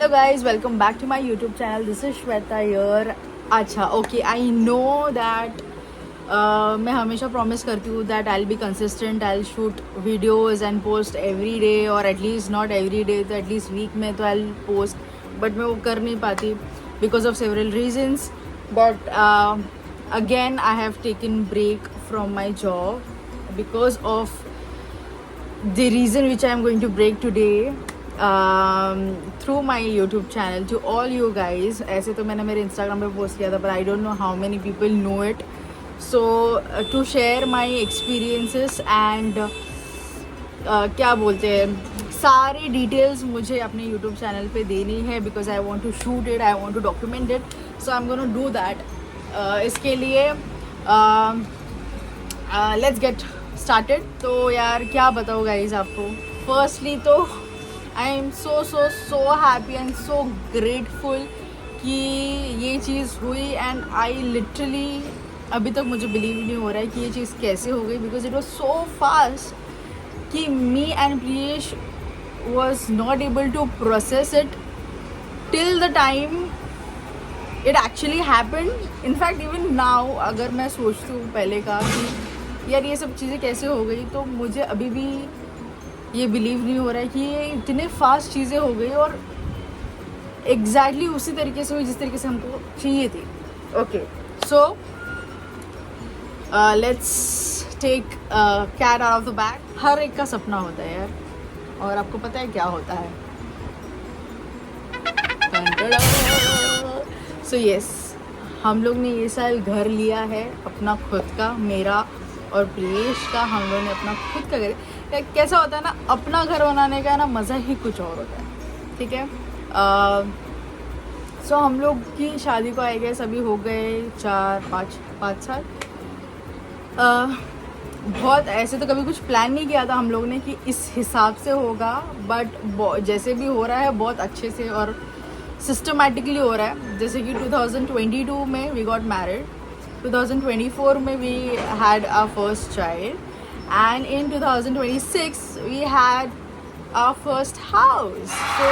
Hello guys, welcome back to my YouTube channel. This is Shweta here. अच्छा okay I know that मैं हमेशा promise करती हूँ that I will be consistent, I will shoot videos and post every day और at least not every day तो at least week में तो I will post, but मैं वो कर नहीं पाती because of several reasons. But again I have taken break from my job because of the reason which I am going to break today through my YouTube channel to all you guys. ऐसे तो मैंने मेरे Instagram पे post किया था but I don't know how many people know it. So to share my experiences and क्या बोलते हैं सारी डिटेल्स मुझे अपने YouTube चैनल पे देनी है because I want to shoot it, I want to document it. So I'm gonna do that. इसके लिए let's get स्टार्टेड. तो यार क्या बताओ गाइज आपको. फर्स्टली तो I am so happy and so grateful कि ये चीज़ हुई एंड आई लिटरली अभी तक मुझे बिलीव नहीं हो रहा है कि ये चीज़ कैसे हो गई because it was so fast कि me and Priyesh was not able to process it till the time it actually happened. In fact even now अगर मैं सोचती हूँ पहले का कि यार ये सब चीज़ें कैसे हो गई तो मुझे अभी भी ये बिलीव नहीं हो रहा है कि ये इतने फास्ट चीज़ें हो गई और एग्जैक्टली उसी तरीके से हुई जिस तरीके से हमको चाहिए थी. Okay so let's take cat out of the bag. हर एक का सपना होता है यार और आपको पता है क्या होता है. सो यस हम लोग ने ये साल घर लिया है अपना खुद का, मेरा और प्रियेश का. हम लोगों ने अपना खुद का घर. कैसा होता है ना अपना घर बनाने का ना मज़ा ही कुछ और होता है. ठीक है. सो हम लोग की शादी को आई गेस अभी हो गए 4-5 साल. बहुत ऐसे तो कभी कुछ प्लान नहीं किया था हम लोग ने कि इस हिसाब से होगा, बट जैसे भी हो रहा है बहुत अच्छे से और सिस्टमेटिकली हो रहा है. जैसे कि 2022 में वी गॉट मैरिड, 2024 में we had our first child and in 2026 we had our first house. So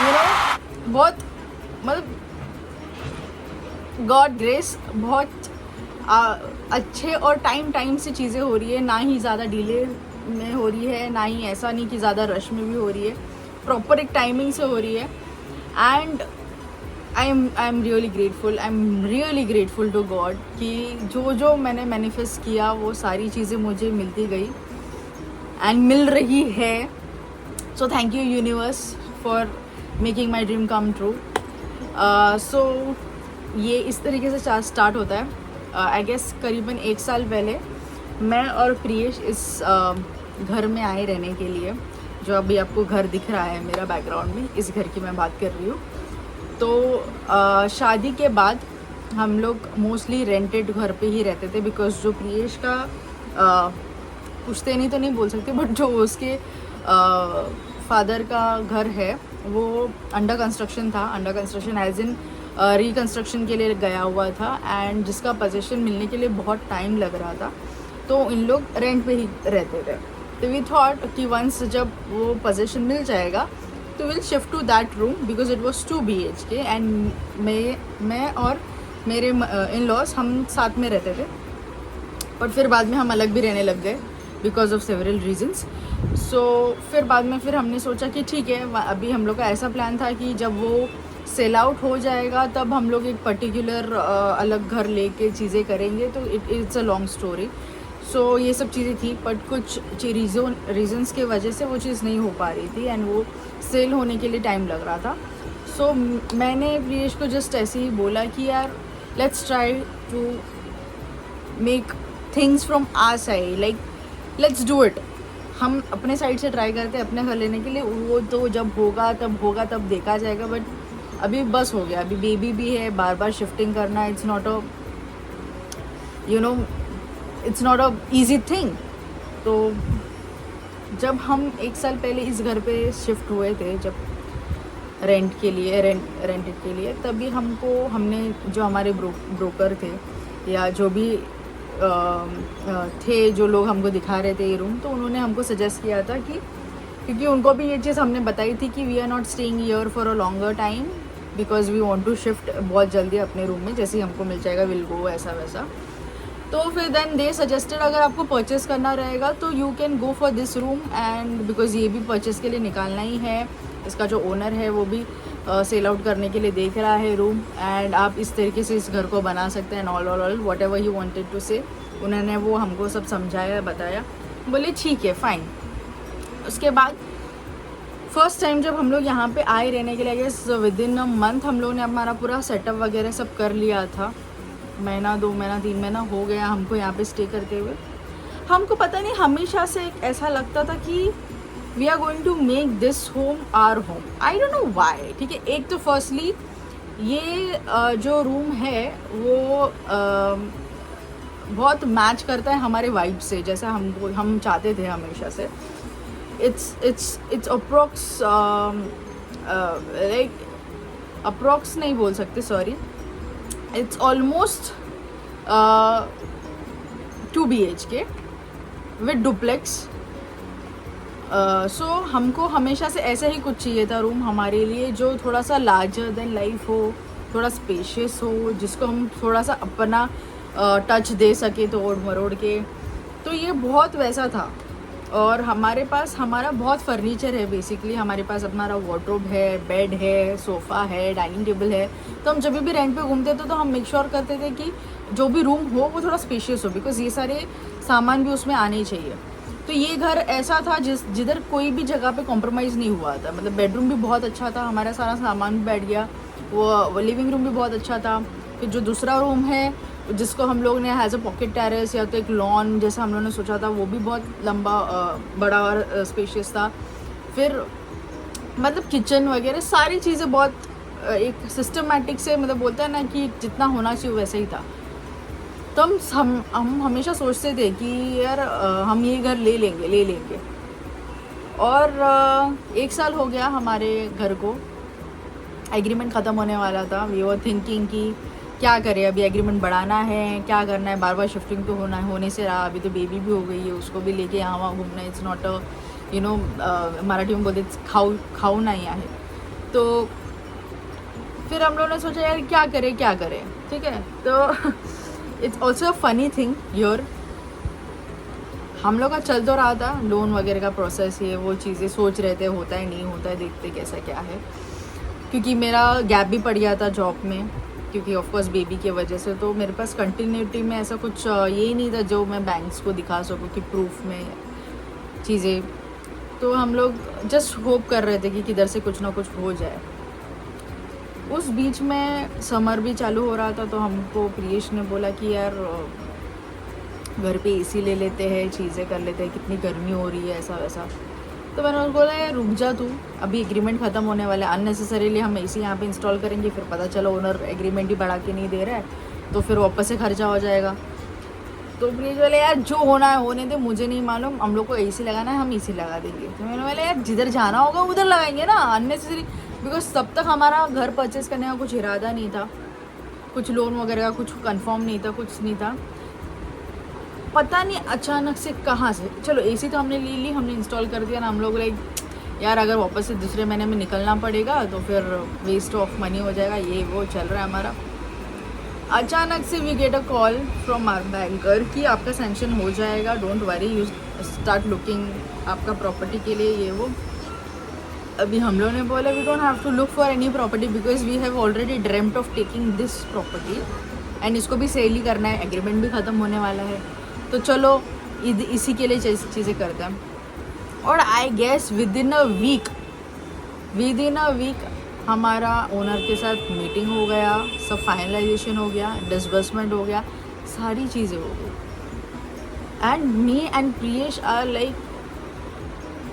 you know बहुत मतलब God grace बहुत अच्छे और टाइम से चीज़ें हो रही है. ना ही ज़्यादा डिले में हो रही है, ना ही ऐसा नहीं कि ज़्यादा रश में भी हो रही है. प्रॉपर एक टाइमिंग से हो रही है and I am really grateful to God कि जो मैंने मैनिफेस्ट किया वो सारी चीज़ें मुझे मिलती गई एंड मिल रही है. So thank you universe for making my dream come true. So ये इस तरीके से स्टार्ट होता है. आई गेस करीबन 1 साल पहले मैं और प्रियेश इस घर में आए रहने के लिए. जो अभी आपको घर दिख रहा है मेरा बैकग्राउंड में, इस घर की मैं बात कर रही हूँ. तो शादी के बाद हम लोग मोस्टली रेंटेड घर पे ही रहते थे बिकॉज जो प्रियेश का पुश्तैनी तो नहीं बोल सकते बट जो उसके फादर का घर है वो under construction as in reconstruction के लिए गया हुआ था एंड जिसका पोजीशन मिलने के लिए बहुत टाइम लग रहा था. तो इन लोग रेंट पे ही रहते थे. तो वी थॉट कि वंस जब वो पोजीशन मिल जाएगा तो will shift to that room because it was 2 BHK and मैं और मेरे इन लॉज हम साथ में रहते थे. बट फिर बाद में हम अलग भी रहने लग गए बिकॉज ऑफ सेवरल रीजन्स. सो फिर बाद में फिर हमने सोचा कि ठीक है अभी हम लोग का ऐसा प्लान था कि जब वो सेल आउट हो जाएगा तब हम लोग एक पर्टिकुलर अलग घर लेके चीज़ें करेंगे. तो इट्स अ लॉन्ग स्टोरी. सो ये सब चीज़ें थी बट कुछ रीजन्स के वजह से वो चीज़ नहीं हो पा रही थी एंड वो सेल होने के लिए टाइम लग रहा था. सो मैंने प्रियेश को जस्ट ऐसे ही बोला कि यार let's try to make things from our side, like let's do it. हम अपने साइड से ट्राई करते हैं अपने घर लेने के लिए. वो तो जब होगा तब देखा जाएगा. बट अभी बस हो गया. अभी बेबी भी है, बार बार शिफ्टिंग करना it's not a easy thing. तो जब हम 1 साल पहले इस घर पे शिफ्ट हुए थे, जब रेंटेड के लिए, तभी हमने जो हमारे ब्रोकर थे या जो भी थे जो लोग हमको दिखा रहे थे ये रूम, तो उन्होंने हमको सजेस्ट किया था कि क्योंकि उनको भी ये चीज़ हमने बताई थी कि we are not staying here for a longer time because we want to shift बहुत जल्दी अपने रूम में, जैसे ही हमको मिल जाएगा विल गो, ऐसा वैसा। तो फिर देन दे सजेस्टेड अगर आपको परचेस करना रहेगा तो you can go for this room, and because ये भी परचेस के लिए निकालना ही है, इसका जो ओनर है वो भी सेल आउट करने के लिए देख रहा है रूम, एंड आप इस तरीके से इस घर को बना सकते हैं, all whatever he wanted to say. उन्होंने वो हमको सब समझाया बताया, बोले ठीक है फाइन। उसके बाद फर्स्ट टाइम जब हम लोग यहाँ पे आए रहने के लिए, guess within a month हम लोग ने हमारा पूरा सेटअप वगैरह सब कर लिया था। महीना 2 महीना 3 महीना हो गया हमको यहाँ पे स्टे करते हुए। हमको पता नहीं हमेशा से एक ऐसा लगता था कि we are going to make this home our home, I don't know why. ठीक है, एक तो फर्स्टली ये जो रूम है वो बहुत मैच करता है हमारे वाइब से, जैसा हम चाहते थे हमेशा से। इट्स अप्रॉक्स लाइक अप्रॉक्स नहीं बोल सकते, sorry, it's almost 2 BHK with duplex. So हमको हमेशा से ऐसा ही कुछ चाहिए था रूम हमारे लिए, जो थोड़ा सा लार्जर देन लाइफ हो, थोड़ा स्पेशियस हो, जिसको हम थोड़ा सा अपना टच दे सके तोड़ मरोड़ के। तो ये बहुत वैसा था। और हमारे पास हमारा बहुत फर्नीचर है, बेसिकली हमारे पास हमारा वार्डरोब है, बेड है, सोफ़ा है, डाइनिंग टेबल है। तो हम जब भी रेंट पे घूमते थे तो हम मेक श्योर करते थे कि जो भी रूम हो वो थोड़ा स्पेशियस हो, बिकॉज ये सारे सामान भी उसमें आने ही चाहिए। तो ये घर ऐसा था जिधर कोई भी जगह पे कॉम्प्रोमाइज़ नहीं हुआ था। मतलब बेडरूम भी बहुत अच्छा था, हमारा सारा सामान भी बैठ गया, वो लिविंग रूम भी बहुत अच्छा था। फिर जो दूसरा रूम है जिसको हम लोग ने एज अ पॉकेट टेरेस या तो एक लॉन जैसा हम लोगों ने सोचा था, वो भी बहुत लंबा बड़ा और स्पेशियस था। फिर मतलब किचन वगैरह सारी चीज़ें बहुत एक सिस्टमेटिक से, मतलब बोलते हैं ना कि जितना होना चाहिए वैसा ही था। तो हम हमेशा सोचते थे कि यार हम ये घर ले लेंगे। और 1 साल हो गया हमारे घर को, एग्रीमेंट ख़त्म होने वाला था। वी वर थिंकिंग कि क्या करें, अभी एग्रीमेंट बढ़ाना है, क्या करना है, बार बार शिफ्टिंग तो होने से रहा। अभी तो बेबी भी हो गई है, उसको भी लेके यहाँ वहाँ घूमना, it's not a you know Marathi में बोलते खाऊ नहीं है। तो फिर हम लोगों ने सोचा यार क्या करें, ठीक है। तो it's also a funny thing your, हम लोग का चल तो रहा था लोन वगैरह का प्रोसेस, ये वो चीज़ें सोच रहे थे, होता है नहीं होता है, देखते कैसा क्या है। क्योंकि मेरा गैप भी पड़ गया था जॉब में, क्योंकि ऑफकोर्स बेबी की वजह से। तो मेरे पास कंटिन्यूटी में ऐसा कुछ ये नहीं था जो मैं बैंक्स को दिखा सकूँ कि प्रूफ में चीज़ें। तो हम लोग जस्ट होप कर रहे थे कि किधर से कुछ ना कुछ हो जाए। उस बीच में समर भी चालू हो रहा था, तो हमको प्रियेश ने बोला कि यार घर पे एसी ले लेते हैं, चीज़ें कर लेते हैं, कितनी गर्मी हो रही है, ऐसा वैसा। तो मैंने उसको बोला यार रुक जा तू, अभी एग्रीमेंट ख़त्म होने वाला है, अननेसेसरीली हम एसी यहाँ पे इंस्टॉल करेंगे, फिर पता चला ओनर एग्रीमेंट ही बढ़ा के नहीं दे रहा है, तो फिर वापस से खर्चा हो जाएगा। तो प्लीज़ बोले यार जो होना है होने दे, मुझे नहीं मालूम, हम लोग को एसी लगाना है, हम एसी लगा देंगे। तो मैंने बोला यार जिधर जाना होगा उधर लगाएंगे ना, अननेसेसरी, बिकॉज तब तक हमारा घर परचेस करने का कुछ इरादा नहीं था, कुछ लोन वगैरह का कुछ कंफर्म नहीं था, कुछ नहीं था। पता नहीं अचानक से कहाँ से, चलो एसी तो हमने ले ली, हमने इंस्टॉल कर दिया ना। हम लोग लाइक यार अगर वापस से दूसरे महीने में निकलना पड़ेगा तो फिर वेस्ट ऑफ मनी हो जाएगा, ये वो चल रहा है हमारा। अचानक से we get a call from our banker कि आपका सैंक्शन हो जाएगा, don't worry, you start looking आपका प्रॉपर्टी के लिए, ये वो। अभी हम लोगों ने बोला we don't have to look for any property because we have already dreamed of taking this property and इसको भी सेल ही करना है, एग्रीमेंट भी ख़त्म होने वाला है, तो चलो इसी के लिए चीज़ें करते हैं। और I guess within a week हमारा ओनर के साथ मीटिंग हो गया, सब फाइनलाइजेशन हो गया, डिसबर्समेंट हो गया, सारी चीज़ें हो गई। And me and Priyesh are like,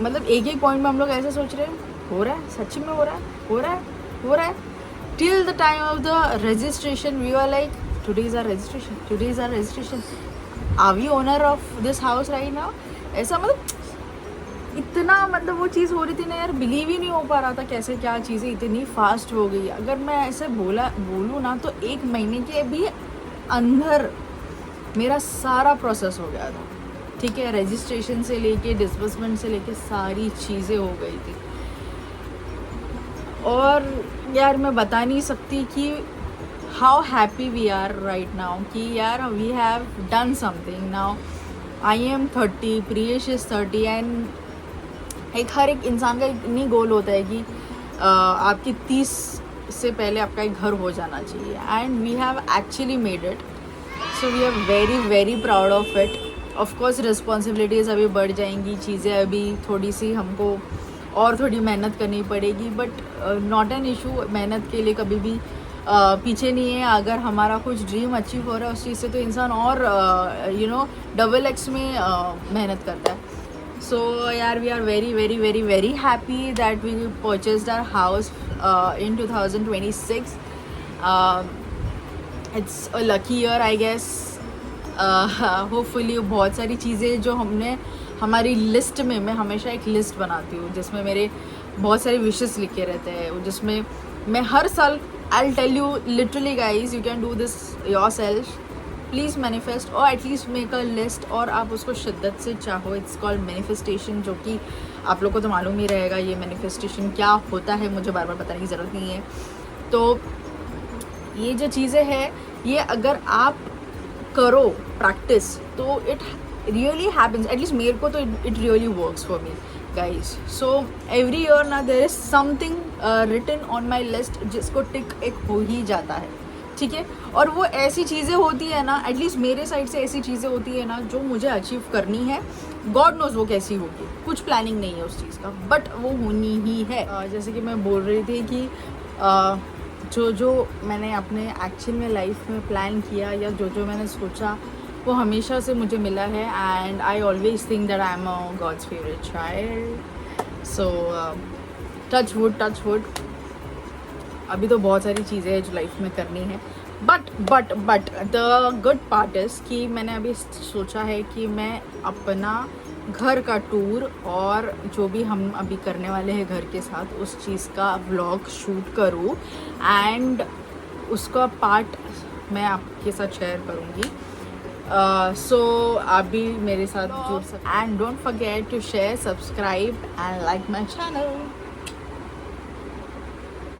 मतलब एक पॉइंट में हम लोग ऐसे सोच रहे हैं हो रहा है, सच्ची में हो रहा है। Till the time of the registration we are like today is our registration, are we owner of this house right now. ऐसा मतलब इतना, मतलब वो चीज़ हो रही थी ना यार, बिलीव ही नहीं हो पा रहा था कैसे क्या चीज़ें इतनी फास्ट हो गई। अगर मैं ऐसे बोलूँ ना तो 1 महीने के भी अंदर मेरा सारा प्रोसेस हो गया था। ठीक है, रजिस्ट्रेशन से लेके डिस्बर्समेंट से लेके सारी चीज़ें हो गई थी। और यार मैं बता नहीं सकती कि how happy we are right now कि यार we have done something now. I am 30, Priyesh is 30 and हर एक इंसान का एक नहीं गोल होता है कि आपकी 30 से पहले आपका एक घर हो जाना चाहिए, and we have actually made it. So we are very very proud of it. Of course responsibilities अभी बढ़ जाएंगी, चीज़ें अभी थोड़ी सी हमको और थोड़ी मेहनत करनी पड़ेगी, बट नॉट एन इशू। मेहनत के लिए कभी भी पीछे नहीं है। अगर हमारा कुछ ड्रीम अचीव हो रहा है उस चीज़ से, तो इंसान और डबल एक्स में मेहनत करता है। So yeah, we are very very very very happy that we purchased our house in 2026. It's a lucky year I guess. Hopefully बहुत सारी चीज़ें जो हमने हमारी लिस्ट में, मैं हमेशा एक लिस्ट बनाती हूँ जिसमें मेरे बहुत सारे विशेस लिखे रहते हैं, जिसमें मैं हर साल I'll tell you literally guys, you can do this yourself. Please manifest और एटलीस्ट मेक अ लिस्ट, और आप उसको शिद्दत से चाहो। इट्स कॉल्ड मैनिफेस्टेशन, जो कि आप लोग को तो मालूम ही रहेगा ये मैनिफेस्टेशन क्या होता है, मुझे बार बार बताने की ज़रूरत नहीं है। तो ये जो चीज़ें हैं, ये अगर आप करो प्रैक्टिस तो इट रियली हैपन्स। एटलीस्ट मेरे को तो it really works for me guys. So every year ना there is something written on my list जिसको टिक एक हो ही जाता है, ठीक है। और वो ऐसी चीज़ें होती है ना, एटलीस्ट मेरे साइड से ऐसी चीज़ें होती है ना जो मुझे अचीव करनी है। गॉड नोज वो कैसी होगी, कुछ प्लानिंग नहीं है उस चीज़ का, बट वो होनी ही है। जैसे कि मैं बोल रही थी कि जो मैंने अपने एक्चुअल में लाइफ में प्लान किया या जो मैंने सोचा वो हमेशा से मुझे मिला है, and I always think that I am a God's favourite child. So touch wood. अभी तो बहुत सारी चीज़ें हैं जो लाइफ में करनी है, but the good part is कि मैंने अभी सोचा है कि मैं अपना घर का टूर और जो भी हम अभी करने वाले हैं घर के साथ, उस चीज़ का व्लॉग शूट करूँ एंड उसका पार्ट मैं आपके साथ शेयर करूँगी। सो आप भी मेरे साथ जुड़ सकते, and don't forget to share, subscribe and like my channel.